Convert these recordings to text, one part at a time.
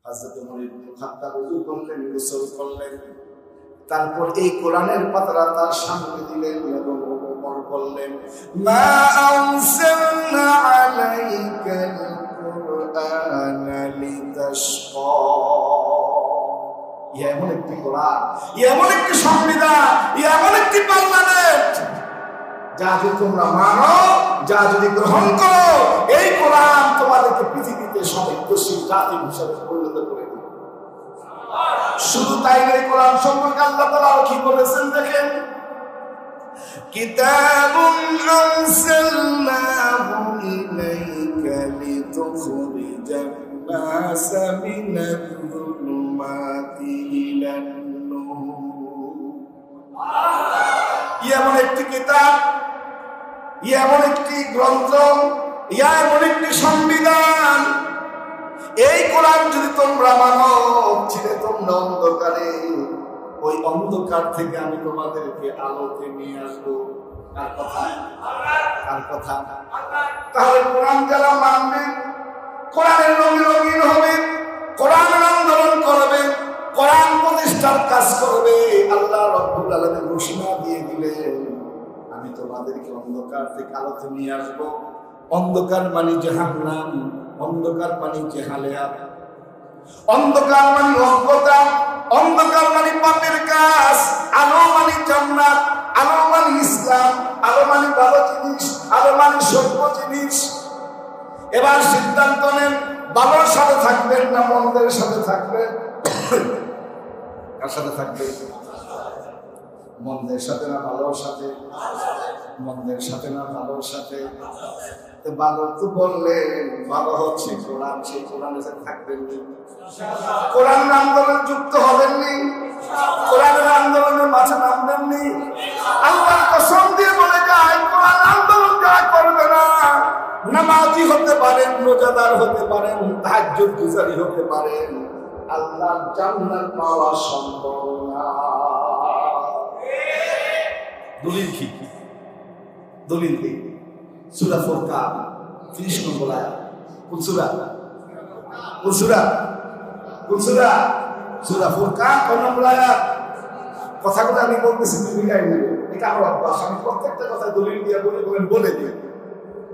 হযরত ওমর ইবনে খাত্তাব ওযু করলেন, গোসল করলেন, তারপর এই কোরআনের পাতাটা তার সামনে দিলেন এবং ওমর বললেন, মা আনসালনা আলাইকাল কুরআনা লিতাশকা। এমন একটি কোরআন, এমন একটি সংবিধান, এমন একটি পার্লামেন্ট যা যদি তোমরা মানো, যা যদি গ্রহণ করো, এই কোরআন তোমাদেরকে পৃথিবীতে সবৈক্যশীল জাতি হিসেবে পরিণত করে দেবে। শুধু তাই নয়, কোরআন সম্পর্কে আল্লাহ তাআলা কি বলেছেন দেখেন, কিতাবুন আনসালনাহু ইলাইকা লিতুখরিজান নাসা মিনাজ-যুলুমাতি ইলান-নূর। এমন একটি কিতাব, এমন একটি গ্রন্থ, এমন একটি সংবিধান, এই কোরআন যদি তোমরা মানো, ছেড়ে তোমরা অন্ধকারে, ওই অন্ধকার থেকে আমি তোমাদেরকে আলোতে নিয়ে আসবো। কার কথা? কার কথা? তাহলে কোরআন যারা মানবে, কোরআনের রঙে রঙিন হবে, কোরআনের আন্দোলন করবে, কোরআন প্রতিষ্ঠার কাজ করবে, আল্লাহ রাব্বুল আলামিন ঘোষণা দিয়ে দিলেন, আমি তোমাদেরকে অন্ধকার থেকে আলোতে নিয়ে আসবো। অন্ধকার মানে জাহান্নাম, অন্ধকার মানে জাহালিয়াত, অন্ধকার মানে অজ্ঞতা, অন্ধকার মানে পাপের কাজ, আলো মানে জান্নাত, আলো মানে ইসলাম, আলো মানে ভালো জিনিস, আলো মানে সত্য জিনিস। এবার সিদ্ধান্ত নেন, ভালোর সাথে থাকবেন না মন্দের সাথে থাকবেন? কার সাথে থাকবেন? মন্দের সাথে না ভালোর সাথে? মন্দের সাথে না ভালোর সাথে? ভালো তো বললেন, ভালো হচ্ছে কোরআন, সেই কোরআনের সাথে থাকবেন নি? কোরআনের আন্দোলন যুক্ত হবেননি? কোরআনের আন্দোলনের মাঝে নামবেননি? আল্লাহ কসম দিয়ে বলে যায়, কোরআন আন্দোলন যারা করবে না, নামাজি হতে পারেন, রোজাদার হতে পারেন, তাহাজ্জুদ গুজারি হতে পারেন, আল্লাহর জান্নাত পাওয়া সম্ভব না। দলিল কি? দলিল কি? সূরা ফুরকান 30 নম্বর আয়াত। কোন সূরা? কোন সূরা? কোন সূরা? সূরা ফুরকান কোন নম্বর আয়াত? কথাগুলো আমি বলতেছি, তুমি গাই নেবে, এটা আমার অভ্যাস। আমি প্রত্যেকটা কথা দলিল দিয়ে বলে দিই,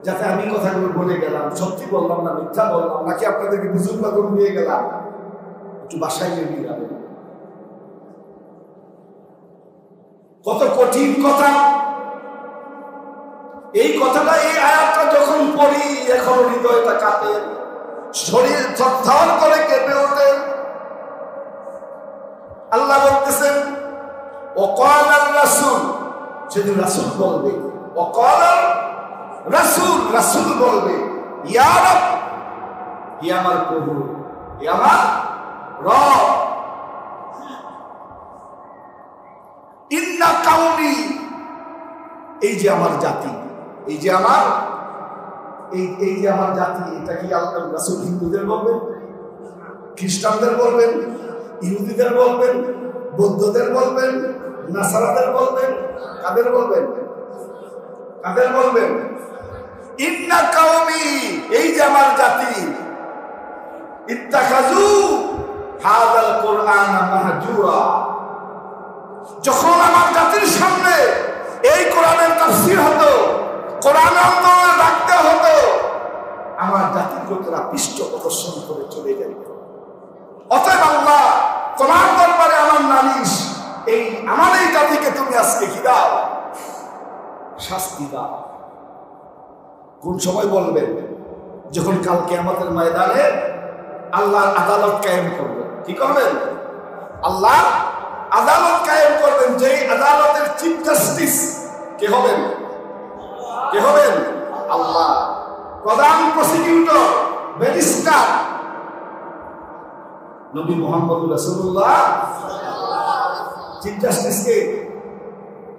যাতে আমি কথাগুলো বলে গেলাম, সত্যি বললাম না মিথ্যা বললাম, নাকি আপনাদেরকে বুঝুন বা করে দিয়ে গেলাম, একটু বাসায় নিয়ে যাবেন। কত কঠিন কথা এই কথাটা, এই আয়াতটা যখন পড়ি এখন হৃদয়টা কাঁপে, শরীর থরথর করে কেঁপে ওঠে। আল্লাহ বলতেছেন, ওয়াকালার রাসূল, সেদিন রাসূল বলবে, ওয়াকালার রাসূল, রাসূল বলবে, ইয়া রব, হে আমার প্রভু, হে আমার রব, ইন্না কাউমি, এই যে আমার জাতি, এই যে আমার এই যে আমার জাতি, এটা কি আল্লাহ রাসূল হিন্দুদের বলবেন, খ্রিস্টানদের বলবেন, ইহুদিদের বলবেন, বৌদ্ধদের বলবেন, নাসারাদের বলবেন, কাদের বলবেন? কাদের বলবেন? ইন্না কাওমি, এই যে আমার জাতি, ইত্তাখাযু হাযাল কুরআনা মাহজুরা, যখন আমার জাতির সামনে এই কোরআনের তাফসীর হতো, কোরআন আন্দোলন ডাকতে হতো, আমার জাতির লোকেরা পৃষ্ঠ প্রদর্শন করে চলে যাইত। অতএব আল্লাহ, তোমার দরবারে আমার নালিশ, এই আমার এই জাতিকে তুমি আজকে কি দাও? শাস্তি দাও। কোন সময় বলবেন? যখন কালকে আমাদের ময়দানে আল্লাহর আদালত কায়েম করবেন। কি করবেন? আল্লাহ আদালত কায়েম করবেন, যেই আদালতের চিফ জাস্টিস কে হবেন? কে হবেন? আল্লাহ। প্রধান প্রসিকিউটর, ব্যারিস্টার নবী মুহাম্মদ রাসূলুল্লাহ। চিফ জাস্টিস কে?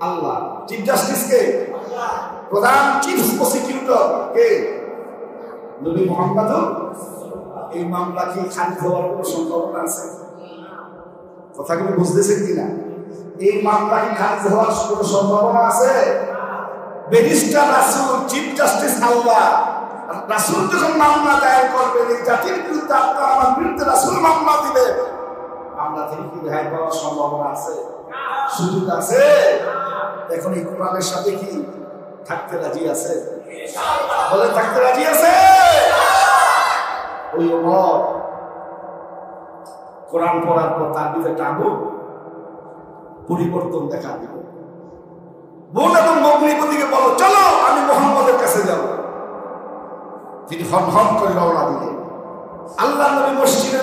আল্লাহ। চিফ জাস্টিস কে? প্রধান চিফ প্রসিকিউটর কে? নবী মুহাম্মদ। এই মামলা কি খারিজ হওয়ার কোনো সম্ভাবনা আছে? কথাগুলো বুঝতেছেন কিনা? এই মামলা কি খারিজ হওয়ার কোনো সম্ভাবনা আছে? ব্যারিস্টার রাসূল, চিফ জাস্টিস আল্লাহ। রাসূল যখন মামলা দায়ের করবেন, এই জাতির বিরুদ্ধে আপনার আমার বিরুদ্ধে রাসূল মামলা কি রেহাই পাওয়ার সম্ভাবনা আছে? সুযোগ আছে? এখন এই কোরআনের সাথে কি থাকতে রাজি আছে? বলে থাকতে রাজি আছে? ওই ওমর কোরআন পড়ার পর তার ভিতরে টাবু পরিবর্তন দেখা দিল। বোন এবং ভগ্নিপতিকে বলো চলো আমি মুহাম্মদের কাছে যাব। তিনি হন হন করে রওনা দিলেন। আল্লাহ নবী মসজিদে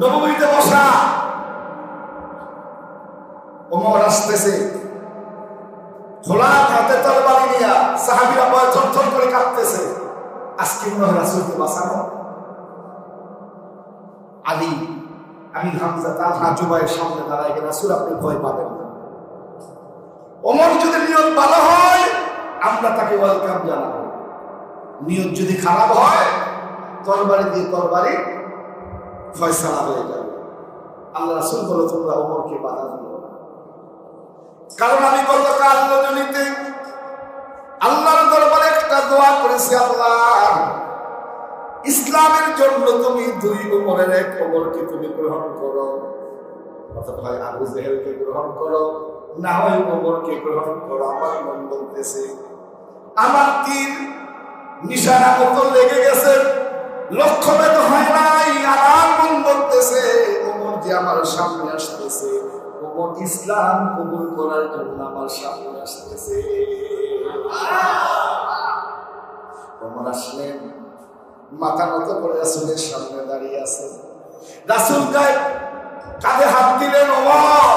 নববীতে বসা, ওমর আসতেছে খোলা হাতে তরবারি নিয়ে, সাহাবীরা ভয়ে থরথর করে কাঁপতেছে। আজকে মনে হয় রাসূলকে বাঁচানো। আলী, আমি হামজা তালহা জুবাইয়ের সামনে দাঁড়ায় গেলে রাসূল আপনি ভয় পাবেন না। ওমর যদি নিয়ত ভালো হয় আমরা তাকে ওয়েলকাম জানাবো, নিয়ত যদি খারাপ হয় তরবারি দিয়ে তরবারি ফয়সালা হয়ে যাবে। আল্লাহ রাসূল বলে তোমরা ওমরকে বাধা দিও না, কারণ আমি গতকাল রজনীতে আল্লাহর দরবারে একটা দোয়া করেছি, আল্লাহ ইসলামের জন্য তুমি দুই ওমরের এক ওমরকে তুমি গ্রহণ করো, অর্থাৎ হয় আবু জেহেলকে গ্রহণ করো না হয় ওমরকে গ্রহণ করো। আমার মন বলতেছে আমার তীর নিশানা মতো লেগে গেছে, লক্ষ্যভেদ হয় নাই। আমার মন বলতেছে ওমর যে আমার সামনে আসতেছে, ওমর ইসলাম কবুল করার জন্য আমার সামনে আসতেছে। ওমর আসলেন, মাথা নত করে রাসূলের সামনে দাঁড়িয়ে আছে। রাসূল কাঁধে হাত দিলেন, ওমর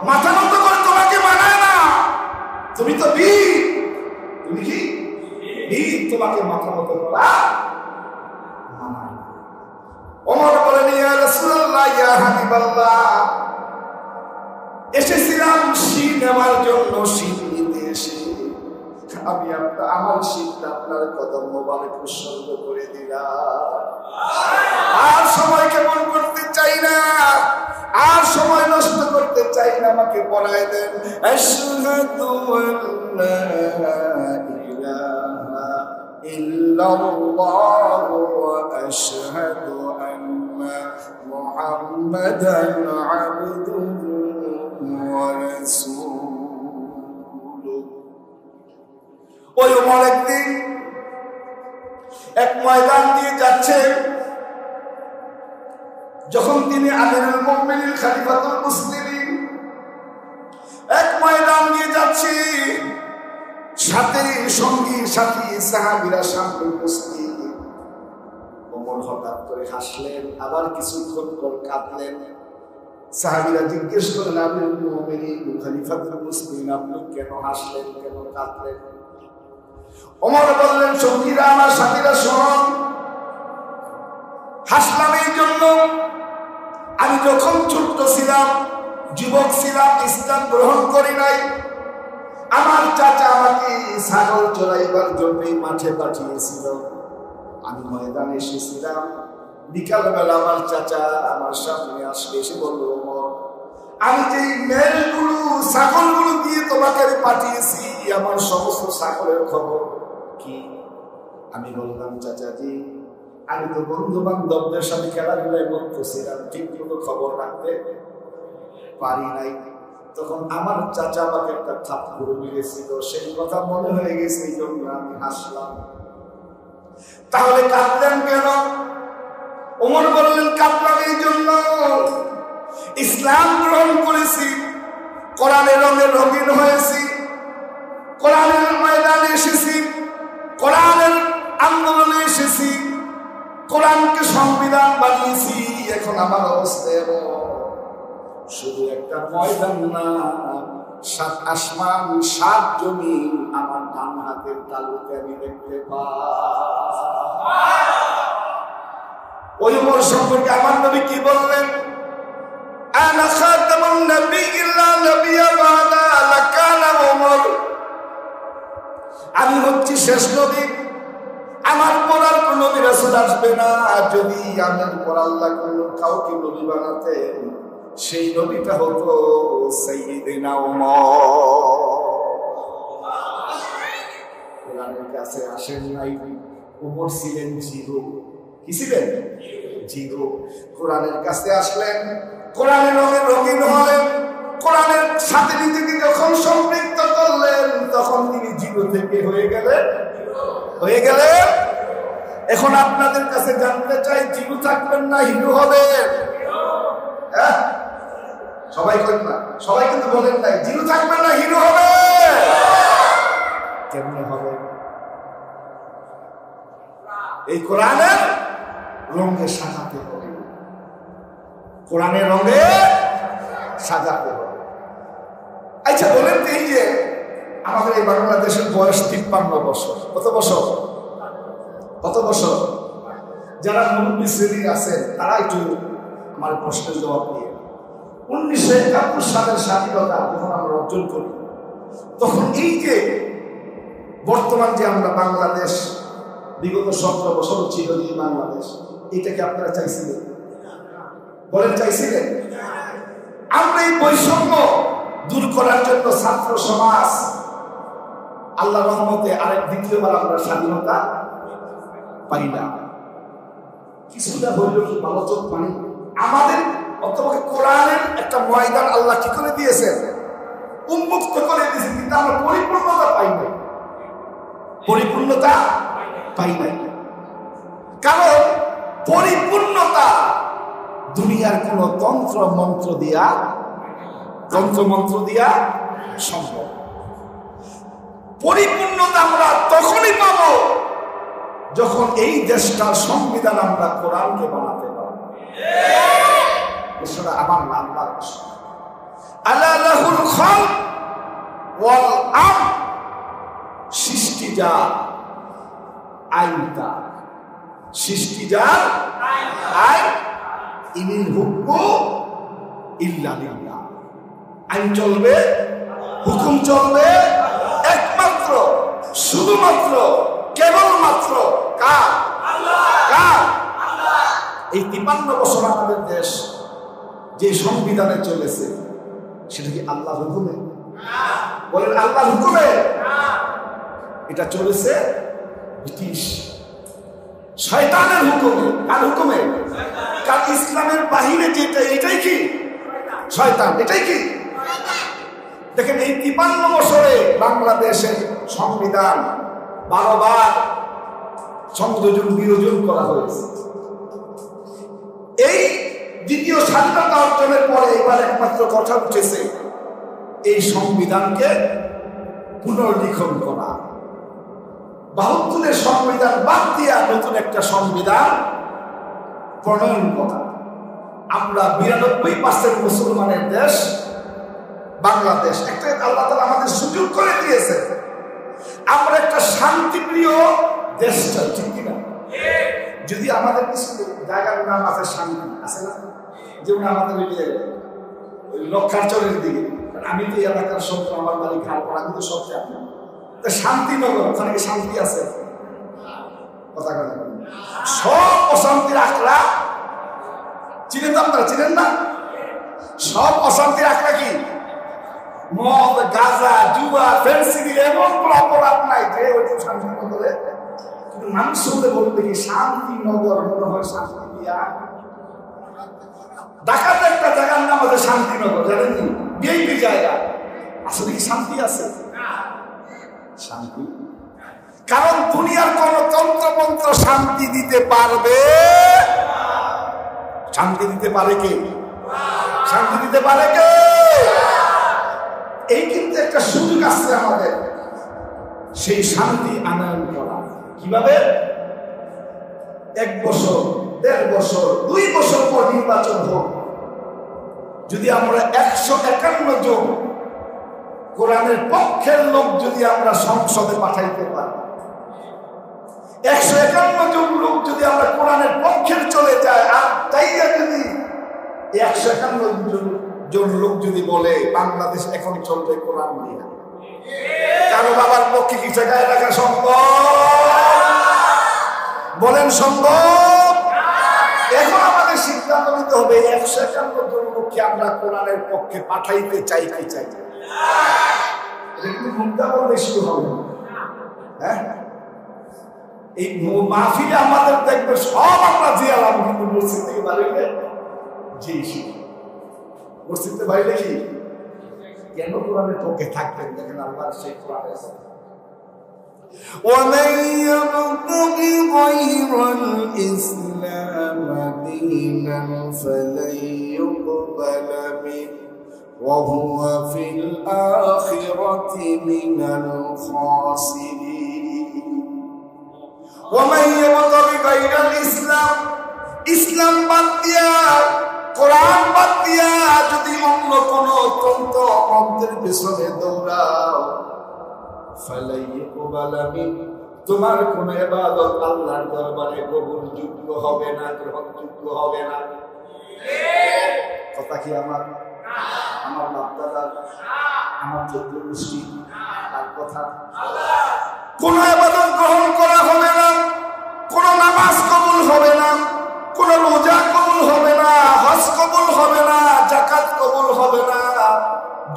মাথা নত করে তোমাকে মানায় না, তুমি তো বীর, তুমি কি বীর, তোমাকে মাথা নত করা মানায় না। ওমর বলেন ইয়া রাসূলুল্লাহ ইয়া হাবিবাল্লাহ, এসেছিলাম শীত নেওয়ার জন্য, শীত নিতে এসে আমি আমার শীতটা আপনার কদম মোবারক উৎসর্গ করে দিলাম। আর সময় কেমন করতে চাই না, আর সময় নষ্ট করতে চাই না, আমাকে পড়ায় দেন আশহাদু আল্লা ইলাহা ইল্লাল্লাহু ওয়া আশহাদু আন্না মুহাম্মাদান আবদুহু ওয়া রাসূলুহু। ওই ওমর একদিন এক ময়দান দিয়ে যাচ্ছে, যখন তিনি আমিরুল মুমিনিন খলিফাতুল মুসলিমিন এক ময়দান দিয়ে যাচ্ছে, সাথে সঙ্গী সাথী সাহাবীরা সামনে উপস্থিত। ওমর হঠাৎ করে হাসলেন, আবার কিছুক্ষণ পর কাঁদলেন। সাহাবীরা জিজ্ঞেস করলেন আমিরুল মুমিনিন খলিফাতুল মুসলিমিন আপনি কেন হাসলেন, কেন কাঁদলেন? ওমর বললেন সঙ্গীরা আমার সাথীরা শোন, হাসলাম এই জন্য আমি যখন ছোট্ট ছিলাম, যুবক ছিলাম, ইসলাম গ্রহণ করি নাই, আমার চাচা আমাকে ছাগল চড়াইবার জন্য মাঠে পাঠিয়েছিল। আমি ময়দানে এসেছিলাম, বিকালবেলা আমার চাচা আমার সামনে আসলে এসে বলল ওমর আমি যে মেলগুলো ছাগলগুলো দিয়ে তোমাকে পাঠিয়েছি আমার সমস্ত ছাগলের খবর কি? আমি বললাম চাচাজি আমি তো বন্ধু বান্ধবদের সাথে খেলাধুলায় করতেছিলাম, ঠিক মতো খবর রাখতে পারি নাই। তখন আমার চাচা আমাকে একটা থাপ্পড় মেরেছিল, সেই কথা মনে হয়ে গেছে, এই জন্য আমি হাসলাম। তাহলে কাঁদলেন কেন? ওমর বললেন কাঁদলাম এই জন্য ইসলাম গ্রহণ করেছি, কোরআনের রঙে রঙিন হয়েছি, কোরআনের ময়দানে এসেছি, কোরআনের আন্দোলনে এসেছি, কোরআনকে সংবিধান বানিয়েছি। এখন আমার অবস্থা শুধু একটা ময়দান না, 7 আসমান 7 জমিন আমার ডান হাতের তালুতে আমি দেখতে পাই। ওই ওমর সম্পর্কে আমার নবী কি বললেন? আনা খাতামুন নাবিয়্যিন লা নাবিয়্যা বা'দা লাকানা ওমর, আমি হচ্ছি শেষ নবী, আমার পর আর কোন নবী রাসূল আসবে না। যদি আমার পর আল্লাহ কোন কাউকে নবী বানাতেন সেই নবীটা হতো সাইয়্যিদিনা ওমর। কোরআনের কাছে আসেন নাই, ওমর ছিলেন জিরো। কি ছিলেন? জিরো। কোরআনের কাছে আসলেন, কোরআনের রঙে রঙিন হলেন, কোরআনের সাথে নিজেকে যখন সম্পৃক্ত করলেন তখন তিনি জিরো থেকে হয়ে গেলেন। এখন আপনাদের কাছে জানতে চাই, জিরো থাকবেন না হিরো হবেন? হ্যাঁ, সবাই করেন না, সবাই কিন্তু বলেন নাই জিরো থাকবেন না হিরো হবে। কেমনে হবে? এই কোরআনের রঙে সাজাতে হবে, কোরআনের রঙে সাজাতে হবে। আচ্ছা বলেন তো, এই যে আমাদের এই বাংলাদেশের বয়স 53 বছর, কত বছর? যারা মুরব্বী শ্রেণী আছেন তারা একটু আমার প্রশ্নের জবাব দিয়ে। 1971 সালের স্বাধীনতা যখন আমরা অর্জন করি, তখন এই যে বর্তমান যে আমরা বাংলাদেশ, বিগত 17 বছর ছিল যে বাংলাদেশ, এটাকে আপনারা চাইছিলেন? বলেন চাইছিলেন? আমরা এই বৈষম্য দূর করার জন্য ছাত্র সমাজ, আল্লাহ রহমতে আরেক দ্বিতীয়বার আমরা স্বাধীনতা পাই না। কিছুটা হইল কি ভালো চোখ পানি আমাদের অথবা কোরআনের একটা ময়দান আল্লাহ কি করে দিয়েছেন, উন্মুক্ত করে দিয়েছেন, কিন্তু আমরা পরিপূর্ণতা পাই নাই। কারণ পরিপূর্ণতা দুনিয়ার কোন তন্ত্র মন্ত্র দিয়া সম্ভব। পরিপূর্ণতা আমরা তখনই পাব যখন এই দেশটার সংবিধান আমরা কোরআনকে বানাতে পারব। এছাড়া আমার নাম আল্লাহ লাহুল খালক ওয়াল আমর, সৃষ্টি যার, আইন তার। সৃষ্টি যার, আইন ইনিল হুকমু ইল্লা লিল্লাহ। আইন চলবে, হুকুম চলবে একমাত্র, শুধুমাত্র, কেবলমাত্র কার? কার? এই 53 বছর আমাদের দেশ যে সংবিধানে চলেছে, সেটা কি আল্লাহর হুকুমে? বলেন আল্লাহর হুকুমে? এটা চলেছে ব্রিটিশ শয়তানের হুকুমে। কার হুকুমে? কার? ইসলামের বাহিরে যেটা, এটাই কি শয়তান? এটাই কি? দেখেন, এই 53 বছরে বাংলাদেশের সংবিধান 12 বার সংযোজন বিয়োজন করা হয়েছে। এই দ্বিতীয় স্বাধীনতা অর্জনের পরে এবার একমাত্র কথা উঠেছে এই সংবিধানকে পুনর্লিখন করা, 72-এর সংবিধান বাদ দিয়া নতুন একটা সংবিধান প্রণয়ন করা। আমরা 92% মুসলমানের দেশ বাংলাদেশ, একটা আল্লাহ তাআলা আমাদের সুযোগ করে দিয়েছে। আমরা একটা শান্তিপ্রিয় দেশ, ঠিক কিনা? যদি আমাদের কিছু জায়গার নাম আছে শান্তি, আছে না? যেমন আমাদের ওই লক্ষারচরের দিকে, আমি তো এলাকার সব, আমার বাড়ি খালপাড়া, কিন্তু সব জানি শান্তিনগর, ওখানে কি শান্তি আছে? কথা কথা সব অশান্তির আখড়া চিনেন তো আপনারা? চিনেন না? সব অশান্তির আখড়া কি? মদ, গাঁজা, জুয়া, ফেন্সিডি, এমন অপরাধ নাই যে ওই শান্তিনগরে। কিন্তু মানুষ শুনতে বলবে কি শান্তিনগর, মনে হয় শান্তি দিয়া। ঢাকাতে একটা জায়গার নাম আছে শান্তিনগর, জানেন কি? বিএনপি জায়গা। আসলে কি শান্তি আছে? শান্তি, কারণ দুনিয়ার কোন তন্ত্রমন্ত্র শান্তি দিতে পারবে? শান্তি দিতে পারে কে? শান্তি দিতে পারে কে? এই কিন্তু একটা সুযোগ আছে আমাদের সেই শান্তি আনয়ন করা। কিভাবে? 1 বছর, 1.5 বছর, 2 বছর পর নির্বাচন হোক, যদি আমরা 151 জন কোরআনের পক্ষের লোক যদি আমরা সংসদে পাঠাইতে পারি, 151 জন লোক যদি আমরা কোরআনের পক্ষের চলে যায়, আর তাইয়া যদি 151 জন লোক যদি বলে বাংলাদেশ এখন চলবে কোরআন দিয়ে, কারো বাবার পক্ষে কি জায়গায় রাখা সম্ভব? বলেন সম্ভব? এখন আমাদের সিদ্ধান্ত নিতে হবে 151 জন লোককে আমরা কোরআনের পক্ষে পাঠাইতে চাই কি চাই? বেশি হবে, হ্যাঁ? এই মাহফিলে আমাদের দেখবে সব আমরা জিয়ালাম, কিন্তু মসজিদ থেকে বাড়িলে জি মসজিদ থেকে বাড়িলে কি কেন কোরআনের পক্ষে থাকবেন? দেখেন আল্লাহর সেই কোরআনে ومن يبتغ غير الإسلام دينا فلن يقبل منه وهو في الآخرة من الخاسرين ومن يبتغ غير الإسلام ইসলাম বাদ দিয়া কোরআন বাদ দিয়া যদি অন্য কোন তন্ত্র মন্ত্রের পিছনে দৌড়াও তোমার কোন ইবাদত আল্লাহর দরবারে কবুলযোগ্য হবে না, গ্রহণযোগ্য হবে না। কথা কি আমার বাপ দাদা আমার চোদ্দ গোষ্ঠী তার কথা? কোন ইবাদত গ্রহণ করা হবে না, কোন নামাজ কবুল হবে না, কোন রোজা কবুল হবে না, হজ কবুল হবে না, যাকাত কবুল হবে না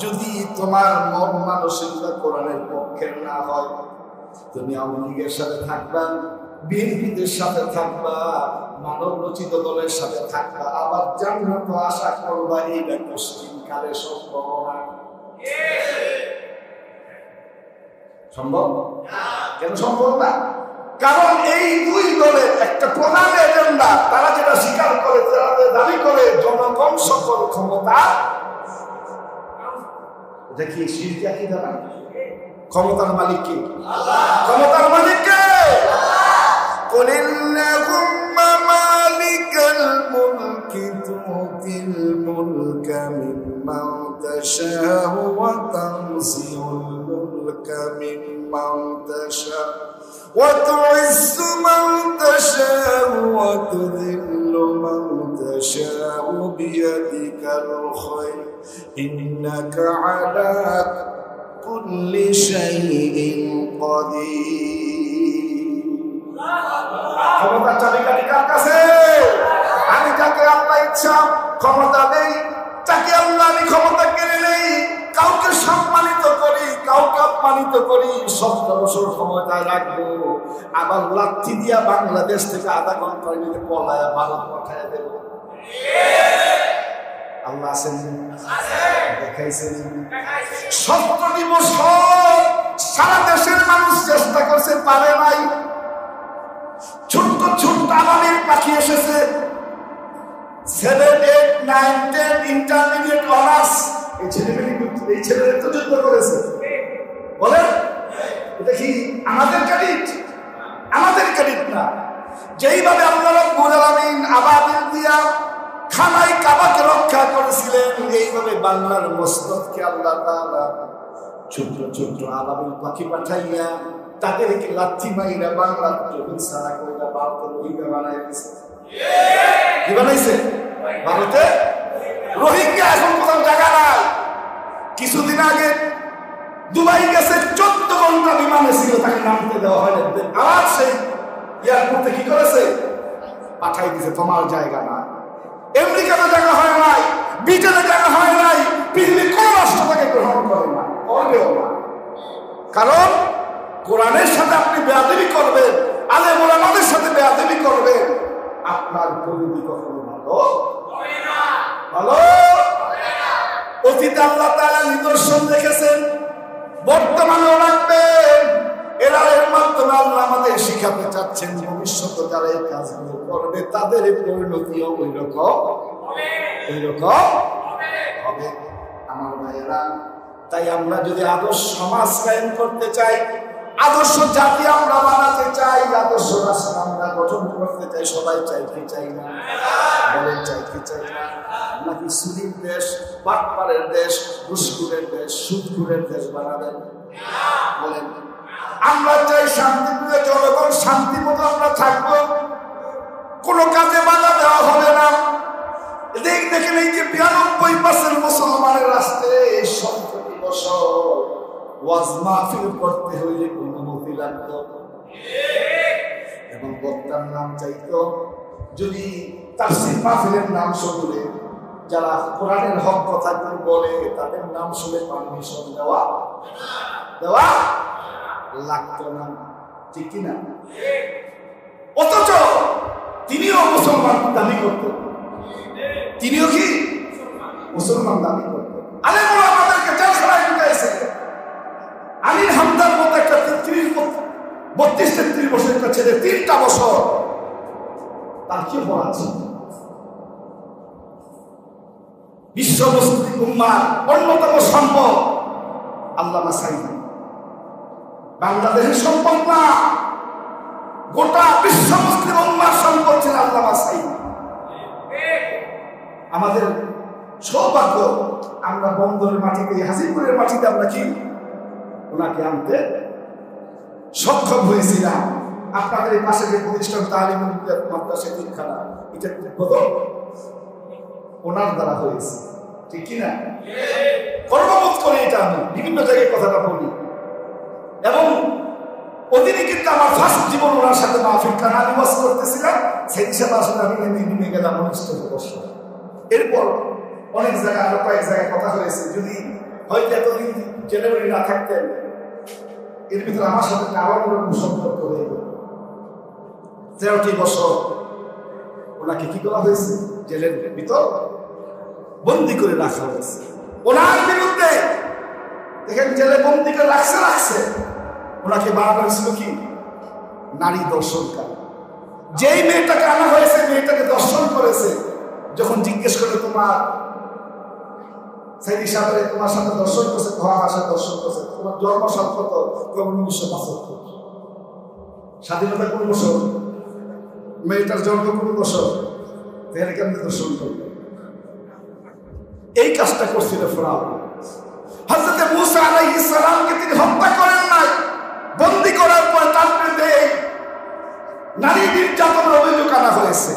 যদি তোমার মন মানসিকতা কোরআনের পক্ষের না হয়। তুমি আওয়ামী লীগের সাথে থাকবা, বিএনপিদের সাথে থাকবা, মানব রচিত দলের সাথে থাকবা, আবার জান্নাত আশা করবা, এইটা কোশ্চিনকালে সম্ভব না। সম্ভব কেন সম্ভব না? কারণ এই দুই দলের একটা প্রধান এজেন্ডা, তারা যেটা স্বীকার করে, তারা দাবি করে জনগণ সকল ক্ষমতা। এটা কি শিরকি আকীদা না? ক্ষমতার মালিক কে? ক্ষমতার মালিক কে? কুলিল্লাহুম্মা মালিকাল মুলকি তুতিল মুলকা মিম্মান তাশাউ ওয়া তানজিউল মুলকা মিম্মান তাশাউ ওয়া তুইজ্জু মান তাশাউ ওয়া তুযিল্লু মান তাশাউ বিয়াদিকাল খায়র ইন্নাকা আলা কুল্লি শাইইন কাদির। ক্ষমতার চাবিকাঠি কার কাছে? আমি যাকে আল্লাহ ইচ্ছা ক্ষমতা দেই, তাকে আল্লাহ আমি ক্ষমতা কেড়ে নেই। কাউকে সম্মানিত করি, কাউকে অপমানিত করি, 17 বছর ক্ষমতায় রাখবো, আবার লাঠি দিয়া বাংলাদেশ থেকে আধা ঘন্টার মধ্যে পলায়া ভারত পাঠায় দেব। আল্লাহ আছেন, দেখাইছেন। 17 বছর সারা দেশের মানুষ চেষ্টা করছে, পারে নাই। ছোট্ট ছোট্ট আবাবিল পাখি এসেছে, 7, 8, 9, 10 ইন্টারমিডিয়েট অনার্স। এই ছেলেদের তো যুদ্ধ করেছে, বলেন এটা কি আমাদের ক্রেডিট? আমাদের ক্রেডিট না। যেইভাবে আল্লাহ রাব্বুল আলামিন আবাবিল দিয়া খানায় কাবাকে রক্ষা করেছিলেন, এইভাবে বাংলার মসনদকে আল্লাহ তাআলা ছোট্ট ছোট্ট আবাবিল পাখি পাঠাইয়া তাদেরকে লাথি মাইরা বাংলার জমিন সারা কইরা ভারতে রোহিঙ্গা বানায় দিয়েছে। কি বানাইছে? ভারতে রোহিঙ্গা এখন কোথাও জায়গা নাই। কিছুদিন আগে দুবাই গেছে, 14 ঘন্টা বিমানে ছিল, তাকে নামতে দেওয়া হয় না। আবার সেই এয়ারপোর্টে কি করেছে? পাঠাই দিয়েছে, তোমার জায়গা না। আমেরিকাতে জায়গা হয় নাই, ব্রিটেনে জায়গা হয় নাই, পৃথিবীর কোন রাষ্ট্র তাকে গ্রহণ করে না, করবেও না। কারণ কোরআনের সাথে আপনি বেয়াদবি করবেন, আলেম ওলামাদের সাথে বেয়াদবি করবেন, আপনার পরিধি কখনো ভালো হবে না, ভালো হবে না। অতীতে আল্লাহ তাআলা নিদর্শন রেখেছেন, বর্তমানেও রাখবেন। এর মাধ্যমে আল্লাহ আমাদের শিখাতে চাচ্ছেন, ভবিষ্যতে যারা এই কাজগুলো করবে তাদের পরিণতিও ওই রকম হবে। আমার ভাইয়েরা, তাই আমরা যদি আদর্শ সমাজ কায়েম করতে চাই, আদর্শ জাতি আমরা বানাতে চাই, আদর্শ রাষ্ট্র আমরা গঠন করতে চাই, সবাই চাই কি চাই না? বলেন চাই কি চাই না? নাকি সুদীর দেশ, বাটপাড়ের দেশ, ঘুষখোরের দেশ, সুদখোরের দেশ বানাবেন? বলেন। আমরা চাই শান্তিপ্রিয় জনগণ, শান্তি মতো আমরা থাকবো, কোনো কাজে বাধা দেওয়া হবে না। দেখেন এই যে 92% মুসলমানের রাষ্ট্রে এই 17 বছর ওয়াজ মাহফিল করতে হইলে অনুমতি লাগতো এবং বক্তার নাম চাইতো। যদি তাফসীর মাহফিলের নাম শুনলে যারা কোরআনের হক কথা বলে তাদের নাম শুনে পারমিশন দেওয়া লাগতো না, ঠিক কিনা? অথচ তিনিও মুসলমান দাবি করতেন, তিনিও কি মুসলমান দাবি করতেন। আলেমরা আমাদেরকে জেলখানায় ঢুকাইছে। আলীর হামদার মতো একটা 32-33 বছর একটা ছেলে 3টা বছর তার কি পড়াচ্ছে। বিশ্ব মুসলিম উম্মাহর অন্যতম সম্পদ আল্লামা সাঈদী। বাংলাদেশের সম্পদ না, গোটা বিশ্ব মুসলিম উম্মাহর সম্পদ ছিল আল্লামা সাঈদী। আমাদের সৌভাগ্য, আমরা বন্দরের মাটিতে, হাজিরপুরের মাটিতে আমরা কি ওনাকে আনতে সক্ষম হয়েছিলাম। আপনাদের এই পাশে যে প্রতিষ্ঠান তালিমুল মাদ্রাসা তিনখানা, এটা উদ্বোধন ওনার দ্বারা হয়েছে, ঠিক কিনা? গর্ববোধ করে এটা আমি বিভিন্ন জায়গায় কথাটা বলি। এবং ওদিনই কিন্তু আমার ফার্স্ট জীবন ওনার সাথে মাহফিল কানা নিবাস করতেছিলাম। সেই হিসাবে আসলে আমি নেমে গেলাম অনুষ্ঠানে বসে। এরপর অনেক জায়গায়, আরো কয়েক জায়গায় কথা হয়েছে। যদি হয়তো এতদিন জেলে না থাকতেন, এর ভিতরে আমার সাথে আবার সম্পর্ক হয়ে গেল। 13টি বছর ওনাকে কি করা হয়েছে, জেলের ভিতর বন্দি করে রাখা হয়েছে। ওনার বিরুদ্ধে দেখেন জেলে বন্দি করে রাখছে। ওনাকে বারবার ছিল কি নারী দর্শনকারী। যেই মেয়েটাকে আনা হয়েছে, মেয়েটাকে দর্শন করেছে। যখন জিজ্ঞেস করে তোমার সাইদি সাহেব তোমার সাথে দর্শন করছে, তোমার সাথে দর্শন করছে, তোমার জন্ম সাল কত, 1975, স্বাধীনতা কোন বছর, মেয়েটার জন্ম কোন বছর, তাহলে কেমন দর্শন করবে? এই কাজটা করছিল ফেরাউন। হযরত মূসা আলাইহিস সালামকে তিনি হত্যা করেন নাই, বন্দী করার পর তার বিরুদ্ধে নারী নির্যাতনের অভিযোগ আনা হয়েছে।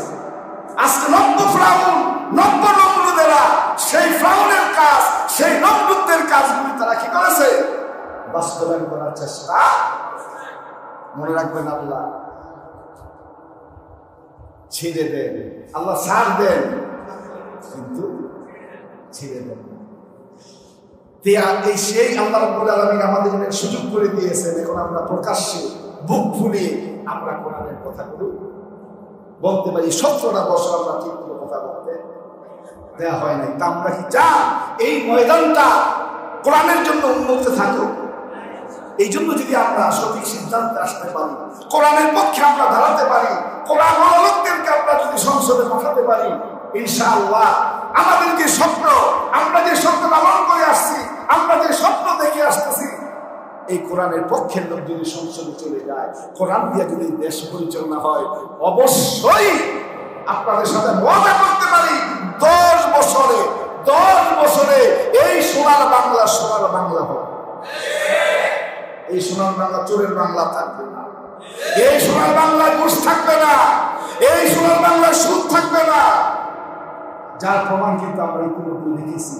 আজকে নব্য ফেরাউন, নব্য নমরুদেরা সেই ফেরাউনের কাজ, সেই নমরুদের কাজগুলি তারা কি করেছে, বাস্তবায়ন করার চেষ্টা। মনে রাখবেন, আল্লাহ ছেড়ে দেন, আল্লাহ ছাড় দেন, কিন্তু ছেড়ে দেন। এই সেই আল্লাহ রাব্বুল আলামিন আমাদের সুযোগ করে দিয়েছেন। এখন আমরা প্রকাশ্যে বুক ফুলিয়ে আমরা কোরআনের কথাগুলো বলতে পারি। 17টা বছর আমরা ঠিক করে কথা বলতে দেওয়া হয় নাই। তা আমরা কি চাই এই ময়দানটা কোরআনের জন্য উন্মুক্ত থাকুক? এই জন্য যদি আমরা সঠিক সিদ্ধান্তে আসতে পারি, কোরআনের পক্ষে আমরা দাঁড়াতে পারি, কোরআন লোকদেরকে আমরা যদি সংসদে পাঠাতে পারি, ইনশাআল্লাহ আমাদের যে স্বপ্ন, আমরা যে স্বপ্ন পালন করে আসছি, আমরা যে স্বপ্ন দেখে আসতেছি, এই কোরআনের পক্ষের লোক যদি সংসদে চলে যায়, কোরআন দিয়ে যদি দেশ পরিচালনা হয়, অবশ্যই আপনাদের সাথে মজা করতে পারি 10 বছরে এই সোনার বাংলা হবে। এই সোনার বাংলা চোরের বাংলা থাকবে না, এই সোনার বাংলায় ঘুষ থাকবে না, এই সোনার বাংলায় সুদ থাকবে না। যার প্রমাণ কিন্তু আমরা ইতিমধ্যে দেখেছি।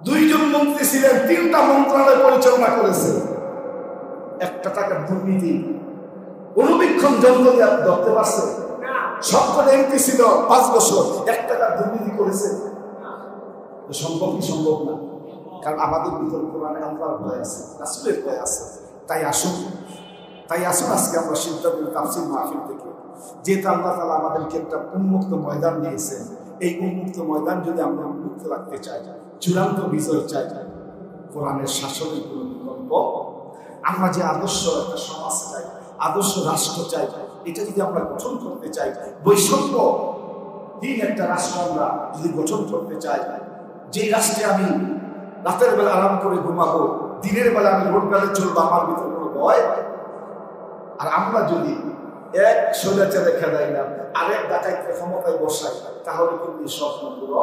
2 জন মন্ত্রী ছিলেন, 3টা মন্ত্রণালয় পরিচালনা করেছে। 1 টাকার দুর্নীতি অনুবীক্ষণ যন্ত্র দিয়ে ধরতে পারছে? সবকটা এমপি ছিল 5 বছর, 1 টাকার দুর্নীতি করেছে? সম্ভব কি? সম্ভব না। কারণ আমাদের ভিতর কোরআনে আল্লাহর ভয় আছে, রাসূলের ভয় আছে। তাই আসুন আজকে আমরা সিদ্ধান্ত নিই তাফসীর মাহফিল থেকে, যেহেতু আল্লাহ তাআলা আমাদেরকে একটা উন্মুক্ত ময়দান দিয়েছেন, এই উন্মুক্ত ময়দান যদি আমরা উন্মুক্ত রাখতে চাই, চূড়ান্ত বিজয় চাই, কোরআনের শাসনের কোনো বিকল্প, আমরা যে আদর্শ একটা সমাজ চাই, আদর্শ রাষ্ট্র চাই, এটা যদি আমরা গঠন করতে চাই, বৈষম্যহীন একটা রাষ্ট্র আমরা যদি গঠন করতে চাই, যে রাষ্ট্রে আমি রাতের বেলা আরাম করে ঘুমাবো, দিনের বেলা আমি রোড বেলা চলবো, আমার ভিতরে কোনো ভয়। আর আমরা যদি এক স্বৈরাচারে খেদাইলাম, আরেক ডাকাইতে ক্ষমতায় বসাই, তাহলে কিন্তু স্বপ্নগুলো